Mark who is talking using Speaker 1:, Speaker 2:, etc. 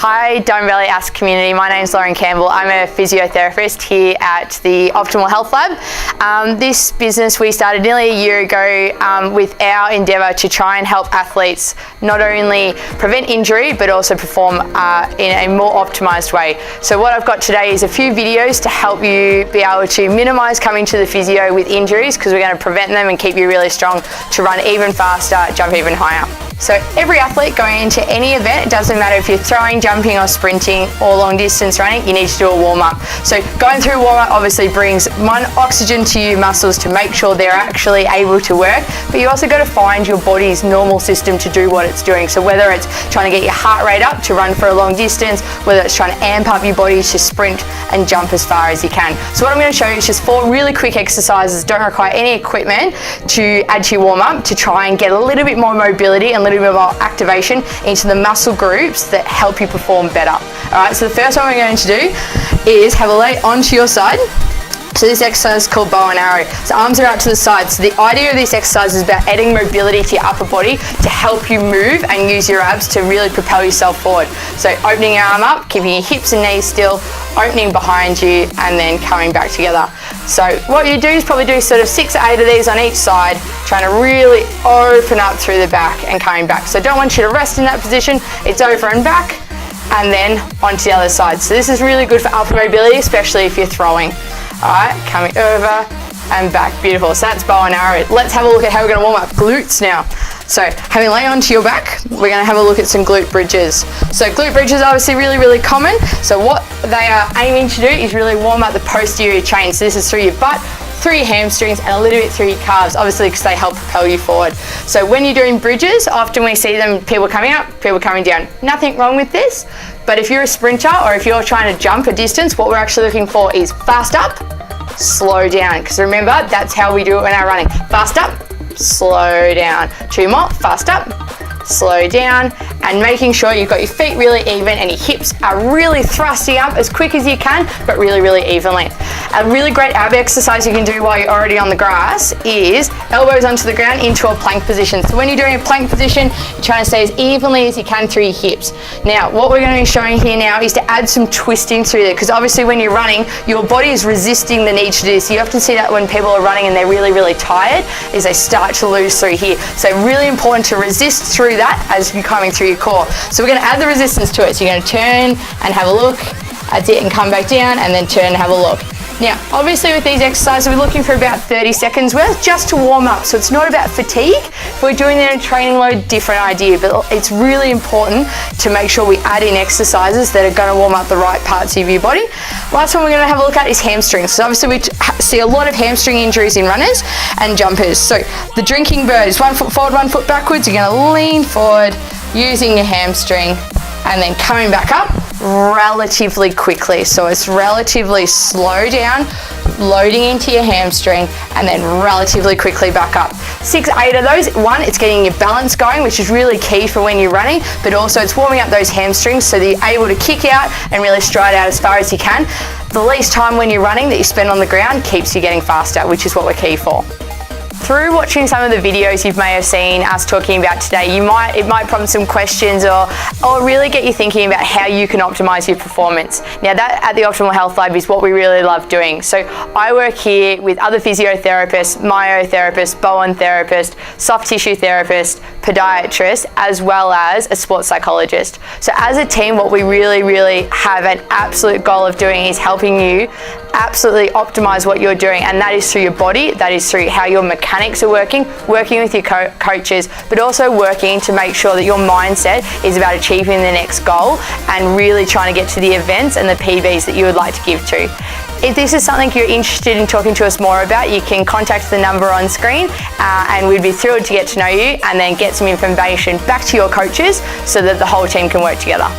Speaker 1: Hi Dome Valley Ask community, my name is Campbell. I'm a physiotherapist here at the Optimal Health Lab. This business we started nearly a year ago with our endeavour to try and help athletes not only prevent injury but also perform in a more optimised way. So what I've got today is a few videos to help you be able to minimise coming to the physio with injuries, because we're going to prevent them and keep you really strong to run even faster, jump even higher. So every athlete going into any event, it doesn't matter if you're throwing, jumping or sprinting or long distance running, you need to do a warm up. So going through warm up obviously brings oxygen to your muscles to make sure they're actually able to work, but you also got to find your body's normal system to do what it's doing. So whether it's trying to get your heart rate up to run for a long distance, whether it's trying to amp up your body to sprint and jump as far as you can. So what I'm going to show you is just 4 really quick exercises, don't require any equipment, to add to your warm up to try and get a little bit more mobility and a little bit more activation into the muscle groups that help you perform better. Alright, so the first one we're going to do is have a lay onto your side. So this exercise is called bow and arrow. So arms are out to the side. So the idea of this exercise is about adding mobility to your upper body to help you move and use your abs to really propel yourself forward. So opening your arm up, keeping your hips and knees still, opening behind you and then coming back together. So what you do is probably do sort of 6 or 8 of these on each side, trying to really open up through the back and coming back. So don't want you to rest in that position. It's over and back and then onto the other side. So this is really good for upper mobility, especially if you're throwing. Alright, coming over and back. Beautiful. So that's bow and arrow. Let's have a look at how we're going to warm up glutes now. So having lay onto your back, we're going to have a look at some glute bridges. So glute bridges are obviously really common. So what they are aiming to do is really warm up the posterior chain. So this is through your butt, through your hamstrings and a little bit through your calves, obviously because they help propel you forward. So when you're doing bridges, often we see them, people coming up, people coming down. Nothing wrong with this, but if you're a sprinter or if you're trying to jump a distance, what we're actually looking for is fast up, slow down, because remember, that's how we do it when we're running. Fast up, slow down. 2 more, fast up, slow down, and making sure you've got your feet really even and your hips are really thrusting up as quick as you can, but really evenly. A really great ab exercise you can do while you're already on the grass is elbows onto the ground into a plank position. So when you're doing a plank position, you're trying to stay as evenly as you can through your hips. Now, what we're going to be showing here now is to add some twisting through there, because obviously when you're running, your body is resisting the need to do this. You often see that when people are running and they're really tired, is they start to lose through here. So really important to resist through that as you're coming through your core. So we're going to add the resistance to it. So you're going to turn and have a look. That's it, and come back down and then turn and have a look. Now, obviously with these exercises, we're looking for about 30 seconds worth just to warm up. So it's not about fatigue. If we're doing it in a training load, different idea, but it's really important to make sure we add in exercises that are going to warm up the right parts of your body. Last one we're going to have a look at is hamstrings. So obviously we see a lot of hamstring injuries in runners and jumpers. So the drinking bird is 1 foot forward, 1 foot backwards. You're going to lean forward using your hamstring and then coming back up relatively quickly. So it's relatively slow down, loading into your hamstring and then relatively quickly back up. 6, 8 of those. 1, it's getting your balance going, which is really key for when you're running, but also it's warming up those hamstrings so that you're able to kick out and really stride out as far as you can. The least time when you're running that you spend on the ground keeps you getting faster, which is what we're key for. Through watching some of the videos you may have seen us talking about today, it might prompt some questions or really get you thinking about how you can optimize your performance. Now that at the Optimal Health Lab is what we really love doing. So I work here with other physiotherapists, myotherapist, Bowen therapist, soft tissue therapist, podiatrist, as well as a sports psychologist. So as a team, what we really have an absolute goal of doing is helping you absolutely optimize what you're doing, and that is through your body, that is through how your mechanics are working with your coaches, but also working to make sure that your mindset is about achieving the next goal and really trying to get to the events and the PBs that you would like to give to. If this is something you're interested in talking to us more about, you can contact the number on screen and we'd be thrilled to get to know you and then get some information back to your coaches so that the whole team can work together.